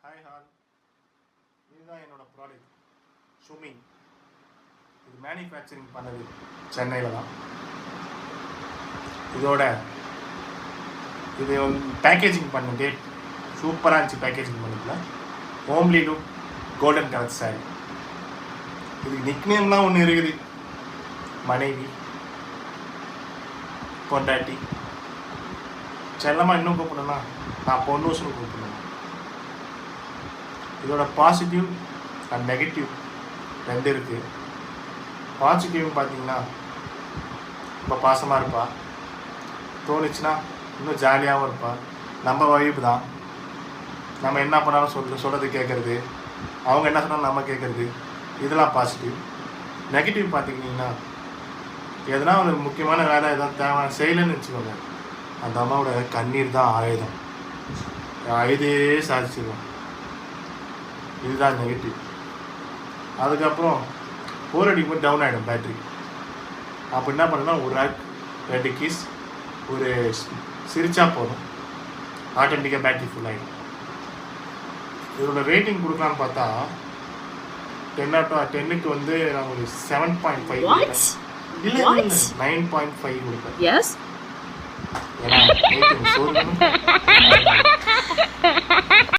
Hi hall, இதுதான் என்னோட product ஷுமிங். இது மேனுஃபேக்சரிங் பண்ணது சென்னையில் தான். இது பேக்கேஜிங் பண்ண டேட் சூப்பராக இருந்துச்சு. பேக்கேஜிங் பண்ணதுல homely look golden colour sorry. இதுக்கு நிக்நேம்லாம் ஒன்று இருக்குது, மனைவி, பொண்டாட்டி. செல்லமாக இன்னும் கூப்பிடணும்னா நான் பொண்ணூசுன்னு கூப்பிடணும். இதோட பாசிட்டிவ் அண்ட் நெகட்டிவ் ரெண்டு இருக்குது. பாசிட்டிவ்னு பார்த்தீங்கன்னா இப்போ பாசமாக இருப்பா, தோணுச்சுன்னா இன்னும் ஜாலியாகவும் இருப்பா. நம்ம வைப்பு தான், நம்ம என்ன பண்ணாலும் சொல்கிறது கேட்குறது, அவங்க என்ன சொன்னாலும் நம்ம கேட்குறது, இதெல்லாம் பாசிட்டிவ். நெகட்டிவ் பார்த்துக்கிட்டிங்கன்னா எதனா ஒரு முக்கியமான வேலை எதாவது தேவை செய்யலைன்னு வச்சுக்கோங்க, அந்த அம்மாவோட கண்ணீர் தான் ஆயுதம், ஆயுதே சாதிச்சிருவோம். இதுதான் நெகட்டிவ். அதுக்கப்புறம் போர் அடிக்கும்போது டவுன் ஆகிடும் பேட்ரி. அப்போ என்ன பண்ணணும்னா ஒரு ரேக் 2 கீஸ் ஒரு சிரிச்சா போதும், ஆட்டோமேட்டிக்காக பேட்ரி ஃபுல் ஆகிடும். இதோட ரேட்டிங் கொடுக்கலான்னு பார்த்தா 10 out of 10க்கு வந்து நான் ஒரு 7.5 இல்லை 9.5 கொடுப்பேன். ஏன்னா ரேட்டிங்